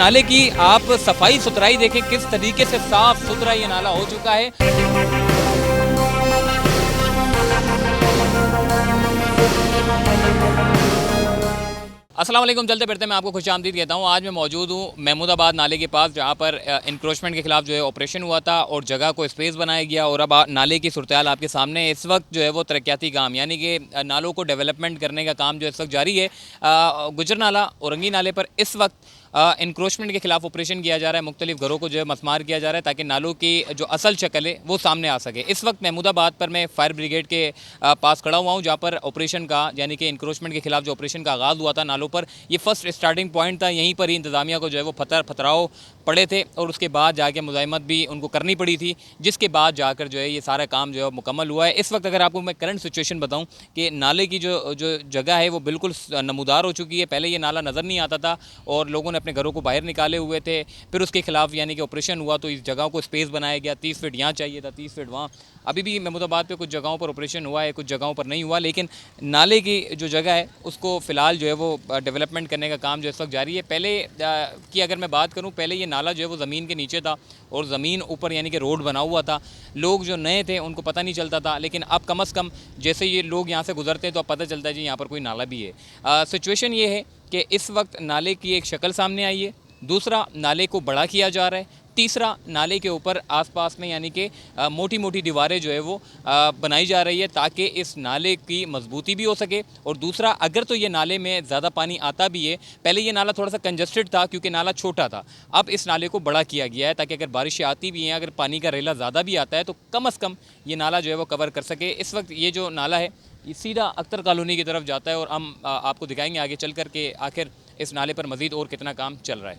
नाले की आप सफाई सुथराई देखें, किस तरीके से साफ सुथरा ये नाला हो चुका है। अस्सलाम वालेकुम, चलते फिरते मैं आपको खुशामदीद कहता हूँ। आज मैं मौजूद हूँ महमूदाबाद नाले के पास, जहाँ पर इंक्रोचमेंट के खिलाफ जो है ऑपरेशन हुआ था और जगह को स्पेस बनाया गया। और अब नाले की सूरत-ए-हाल आपके सामने है। इस वक्त जो है वो तरक्याती काम, यानी कि नालों को डेवलपमेंट करने का काम जो इस वक्त जारी है। गुजर नाला, औरंगी नाले पर इस वक्त इंक्रोचमेंट के खिलाफ ऑपरेशन किया जा रहा है। मुख्तलिफ घरों को जो है मसमार किया जा रहा है ताकि नालों की जो असल शक्ल है वो सामने आ सके। इस वक्त महमूदाबाद पर मैं फायर ब्रिगेड के पास खड़ा हुआ हूँ, जहाँ पर ऑपरेशन का, यानी कि इंक्रोचमेंट के खिलाफ जो ऑपरेशन का आगाज़ हुआ था नालों पर, ये फर्स्ट स्टार्टिंग पॉइंट था। यहीं पर ही इंतज़ामिया को जो है वो पथराव पड़े थे और उसके बाद जाके मुज़ाहिमत भी उनको करनी पड़ी थी, जिसके बाद जाकर जो है ये सारा काम जो है मुकम्मल हुआ है। इस वक्त अगर आपको मैं करंट सिचुएशन बताऊं कि नाले की जो जगह है वो बिल्कुल नमूदार हो चुकी है। पहले ये नाला नज़र नहीं आता था और लोगों ने अपने घरों को बाहर निकाले हुए थे। फिर उसके खिलाफ यानी कि ऑपरेशन हुआ तो इस जगह को स्पेस बनाया गया। 30 फीट यहाँ चाहिए था, 30 फीट वहाँ। अभी भी महमूदाबाद पे कुछ जगहों पर ऑपरेशन हुआ है, कुछ जगहों पर नहीं हुआ, लेकिन नाले की जो जगह है उसको फ़िलहाल जो है वो डेवलपमेंट करने का काम जो इस वक्त जारी है। पहले की अगर मैं बात करूँ, पहले ये नाला जो है वो ज़मीन के नीचे था और ज़मीन ऊपर यानी कि रोड बना हुआ था। लोग जो नए थे उनको पता नहीं चलता था, लेकिन अब कम अज़ कम जैसे ये लोग यहाँ से गुजरते हैं तो अब पता चलता है जी यहाँ पर कोई नाला भी है। सिचुएशन ये है कि इस वक्त नाले की एक शक्ल सामने आई है। दूसरा, नाले को बड़ा किया जा रहा है। तीसरा, नाले के ऊपर आसपास में यानी कि मोटी मोटी दीवारें जो है वो बनाई जा रही है ताकि इस नाले की मजबूती भी हो सके। और दूसरा, अगर तो ये नाले में ज़्यादा पानी आता भी है, पहले ये नाला थोड़ा सा कंजस्टेड था क्योंकि नाला छोटा था, अब इस नाले को बड़ा किया गया है ताकि अगर बारिशें आती भी हैं, अगर पानी का रेला ज़्यादा भी आता है तो कम अज़ कम ये नाला जो है वो कवर कर सके। इस वक्त ये जो नाला है ये सीधा अख्तर कॉलोनी की तरफ जाता है और हम आपको दिखाएंगे आगे चल कर के आखिर इस नाले पर मज़ीद और कितना काम चल रहा है।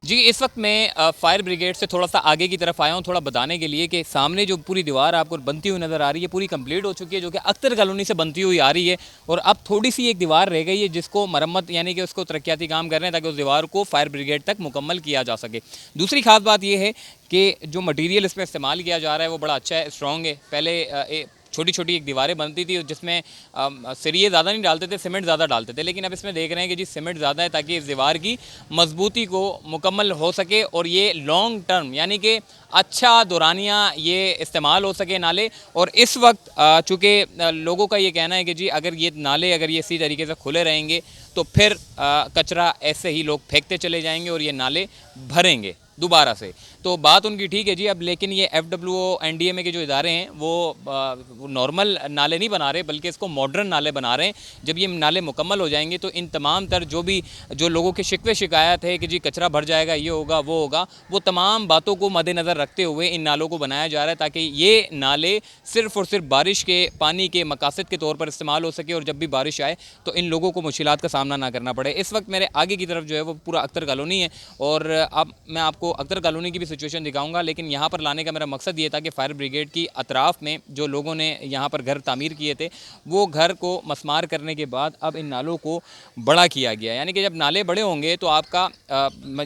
जी, इस वक्त मैं फायर ब्रिगेड से थोड़ा सा आगे की तरफ आया हूँ, थोड़ा बताने के लिए कि सामने जो पूरी दीवार आपको बनती हुई नज़र आ रही है पूरी कंप्लीट हो चुकी है, जो कि अख्तर कॉलोनी से बनती हुई आ रही है। और अब थोड़ी सी एक दीवार रह गई है जिसको मरम्मत यानी कि उसको तरक्याती काम कर रहे हैं ताकि उस दीवार को फायर ब्रिगेड तक मुकम्मल किया जा सके। दूसरी खास बात यह है कि जो मटीरियल इसमें इस्तेमाल किया जा रहा है वो बड़ा अच्छा है, स्ट्रॉन्ग है। पहले छोटी छोटी एक दीवारें बनती थी जिसमें सरिये ज़्यादा नहीं डालते थे, सीमेंट ज़्यादा डालते थे, लेकिन अब इसमें देख रहे हैं कि जी सीमेंट ज़्यादा है ताकि इस दीवार की मजबूती को मुकम्मल हो सके और ये लॉन्ग टर्म यानी कि अच्छा दौरानिया ये इस्तेमाल हो सके नाले। और इस वक्त चूँकि लोगों का ये कहना है कि जी अगर ये नाले अगर ये इसी तरीके से खुले रहेंगे तो फिर कचरा ऐसे ही लोग फेंकते चले जाएंगे और ये नाले भरेंगे दोबारा से। तो बात उनकी ठीक है जी, अब लेकिन ये FWO NDMA के जो इदारे हैं वो नॉर्मल नाले नहीं बना रहे बल्कि इसको मॉडर्न नाले बना रहे हैं। जब ये नाले मुकम्मल हो जाएंगे तो इन तमाम तर जो लोगों के शिकवे शिकायत है कि जी कचरा भर जाएगा, ये होगा वो होगा, वो तमाम बातों को मद्देनज़र रखते हुए इन नालों को बनाया जा रहा है ताकि ये नाले सिर्फ़ और सिर्फ बारिश के पानी के मकासद के तौर पर इस्तेमाल हो सके और जब भी बारिश आए तो इन लोगों को मुश्किलात का सामना ना करना पड़े। इस वक्त मेरे आगे की तरफ जो है वो पूरा अख्तर कॉलोनी है और अब मैं आपको अख्तर कॉलोनी की भी सिचुएशन दिखाऊंगा, लेकिन यहाँ पर लाने का मेरा मकसद ये था कि फायर ब्रिगेड की अतराफ़ में जो लोगों ने यहाँ पर घर तामीर किए थे वो घर को मसमार करने के बाद अब इन नालों को बड़ा किया गया। यानी कि जब नाले बड़े होंगे तो आपका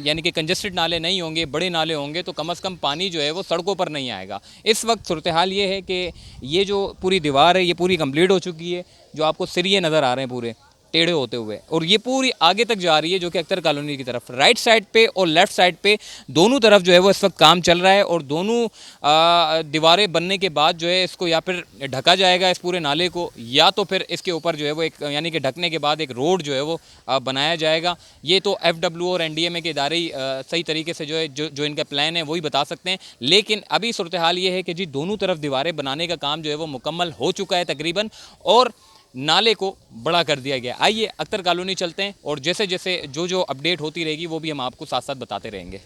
यानी कि कंजस्टेड नाले नहीं होंगे, बड़े नाले होंगे तो कम अज़ कम पानी जो है वो सड़कों पर नहीं आएगा। इस वक्त सूरत हाल ये है कि ये जो पूरी दीवार है ये पूरी कंप्लीट हो चुकी है, जो आपको सिरिये नज़र आ रहे हैं पूरे टेढ़े होते हुए, और ये पूरी आगे तक जा रही है जो कि अख्तर कॉलोनी की तरफ। राइट साइड पे और लेफ़्ट साइड पे दोनों तरफ जो है वो इस वक्त काम चल रहा है और दोनों दीवारें बनने के बाद जो है इसको या फिर ढका जाएगा इस पूरे नाले को, या तो फिर इसके ऊपर जो है वो एक यानी कि ढकने के बाद एक रोड जो है वो बनाया जाएगा। ये तो FWO और NDMA के इदारे ही सही तरीके से जो है जो इनका प्लान है वही बता सकते हैं। लेकिन अभी सूरत हाल ये है कि जी दोनों तरफ दीवारें बनाने का काम जो है वो मुकम्मल हो चुका है तकरीबन, और नाले को बड़ा कर दिया गया। आइए अख्तर कॉलोनी चलते हैं और जैसे जैसे जो अपडेट होती रहेगी वो भी हम आपको साथ साथ बताते रहेंगे।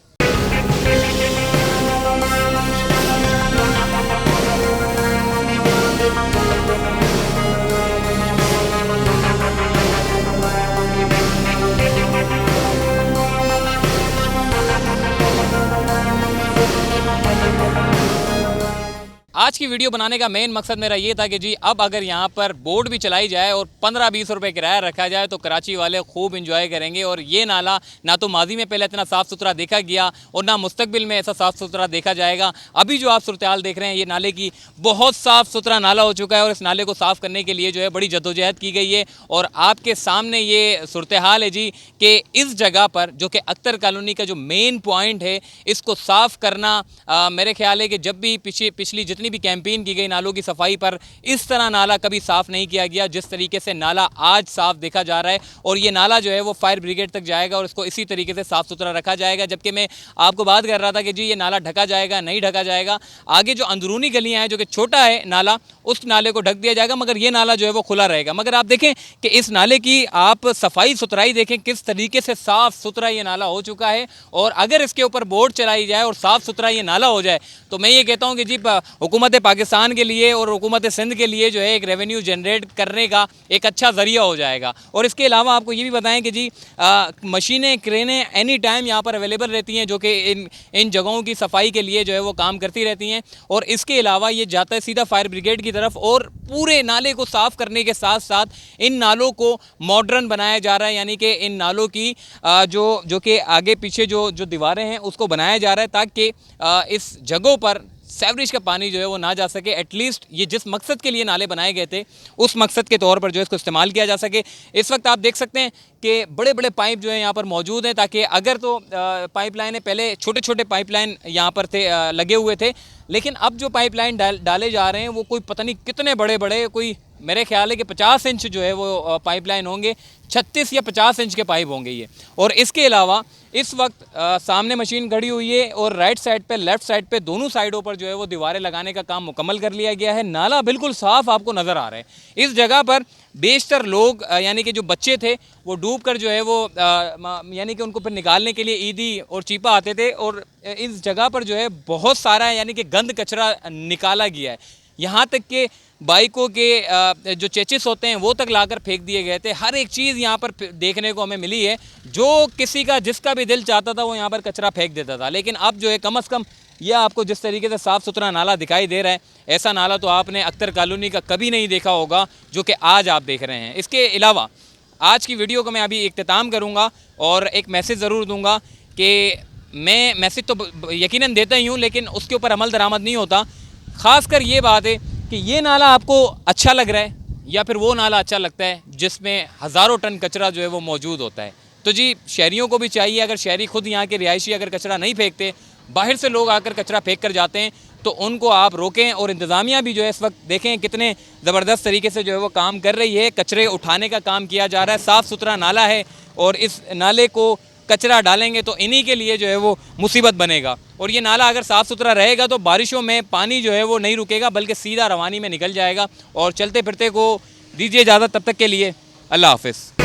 आज की वीडियो बनाने का मेन मकसद मेरा ये था कि जी अब अगर यहाँ पर बोट भी चलाई जाए और 15-20 रुपये किराया रखा जाए तो कराची वाले खूब इंजॉय करेंगे। और ये नाला ना तो माजी में पहले इतना साफ़ सुथरा देखा गया और ना मुस्तकबिल में ऐसा साफ़ सुथरा देखा जाएगा। अभी जो आप सूरत-ए-हाल देख रहे हैं, ये नाले की बहुत साफ़ सुथरा नाला हो चुका है और इस नाले को साफ़ करने के लिए जो है बड़ी जद्दोजहद की गई है। और आपके सामने ये सूरत-ए-हाल है जी कि इस जगह पर जो कि अख्तर कॉलोनी का जो मेन पॉइंट है, इसको साफ़ करना मेरे ख्याल है कि जब भी पिछली जितनी भी कैंपेन की गई नालों की सफाई पर, इस तरह नाला कभी साफ़ नहीं किया गया जिस तरीके से नाला आज साफ़ देखा जा रहा है। और ये नाला जो है वो फायर ब्रिगेड तक जाएगा और इसको इसी तरीके से साफ़ सुथरा रखा जाएगा। जबकि मैं आपको बात कर रहा था कि जी ये नाला ढका जाएगा, नहीं ढका जाएगा। आगे जो अंदरूनी गलियाँ हैं जो कि छोटा है नाला, उस नाले को ढक दिया जाएगा, मगर ये नाला जो है वो खुला रहेगा। मगर आप देखें कि इस नाले की आप सफाई सुथराई देखें, किस तरीके से साफ़ सुथरा ये नाला हो चुका है। और अगर इसके ऊपर बोर्ड चलाई जाए और साफ़ सुथरा ये नाला हो जाए तो मैं ये कहता हूँ कि जी हुकूमत पाकिस्तान के लिए और हुकूमत सिंध के लिए जो है एक रेवेन्यू जनरेट करने का एक अच्छा ज़रिया हो जाएगा। और इसके अलावा आपको ये भी बताएं कि जी मशीनें, क्रेनें एनी टाइम यहाँ पर अवेलेबल रहती हैं जो कि इन जगहों की सफाई के लिए जो है वो काम करती रहती हैं। और इसके अलावा ये जाता है सीधा फायर ब्रिगेड की तरफ और पूरे नाले को साफ़ करने के साथ साथ इन नालों को मॉडर्न बनाया जा रहा है। यानी कि इन नालों की जो कि आगे पीछे जो दीवारें हैं उसको बनाया जा रहा है ताकि इस जगहों पर सीवरेज का पानी जो है वो ना जा सके। एटलीस्ट ये जिस मकसद के लिए नाले बनाए गए थे उस मकसद के तौर पर जो है इसको इस्तेमाल किया जा सके। इस वक्त आप देख सकते हैं कि बड़े बड़े पाइप जो है यहाँ पर मौजूद हैं, ताकि अगर तो पाइपलाइनें पहले छोटे छोटे पाइपलाइन यहाँ पर थे लगे हुए थे, लेकिन अब जो पाइपलाइन डाले जा रहे हैं वो कोई पता नहीं कितने बड़े बड़े, कोई मेरे ख्याल है कि 50 इंच जो है वो पाइपलाइन होंगे, 36 या 50 इंच के पाइप होंगे ये। और इसके अलावा इस वक्त सामने मशीन खड़ी हुई है और राइट साइड पे, लेफ़्ट साइड पे, दोनों साइडों पर जो है वो दीवारें लगाने का काम मुकम्मल कर लिया गया है। नाला बिल्कुल साफ़ आपको नज़र आ रहा है। इस जगह पर बेशतर लोग यानी कि जो बच्चे थे वो डूब कर जो है वो यानी कि उनको फिर निकालने के लिए ईदी और चीपा आते थे। और इस जगह पर जो है बहुत सारा यानी कि गंद कचरा निकाला गया है। यहाँ तक कि बाइकों के जो चेचिस होते हैं वो तक लाकर फेंक दिए गए थे। हर एक चीज़ यहाँ पर देखने को हमें मिली है। जो किसी का जिसका भी दिल चाहता था वो यहाँ पर कचरा फेंक देता था। लेकिन अब जो है कम अज़ कम यह आपको जिस तरीके से साफ़ सुथरा नाला दिखाई दे रहा है, ऐसा नाला तो आपने अख्तर कॉलोनी का कभी नहीं देखा होगा जो कि आज आप देख रहे हैं। इसके अलावा आज की वीडियो को मैं अभी इख्तिताम करूँगा और एक मैसेज ज़रूर दूँगा कि मैं मैसेज तो यकीनन देता ही हूँ, लेकिन उसके ऊपर अमल दरामद नहीं होता। ख़ासकर ये बात है कि ये नाला आपको अच्छा लग रहा है या फिर वो नाला अच्छा लगता है जिसमें हज़ारों टन कचरा जो है वो मौजूद होता है। तो जी शहरियों को भी चाहिए, अगर शहरी खुद यहाँ के रिहायशी अगर कचरा नहीं फेंकते, बाहर से लोग आकर कचरा फेंक कर जाते हैं, तो उनको आप रोकें। और इंतज़ामिया भी जो है इस वक्त देखें कितने ज़बरदस्त तरीके से जो है वो काम कर रही है। कचरे उठाने का काम किया जा रहा है। साफ़ सुथरा नाला है और इस नाले को कचरा डालेंगे तो इन्हीं के लिए जो है वो मुसीबत बनेगा। और ये नाला अगर साफ़ सुथरा रहेगा तो बारिशों में पानी जो है वो नहीं रुकेगा, बल्कि सीधा रवानी में निकल जाएगा। और चलते फिरते को दीजिए इजाज़त, तब तक के लिए अल्लाह हाफ़िज़।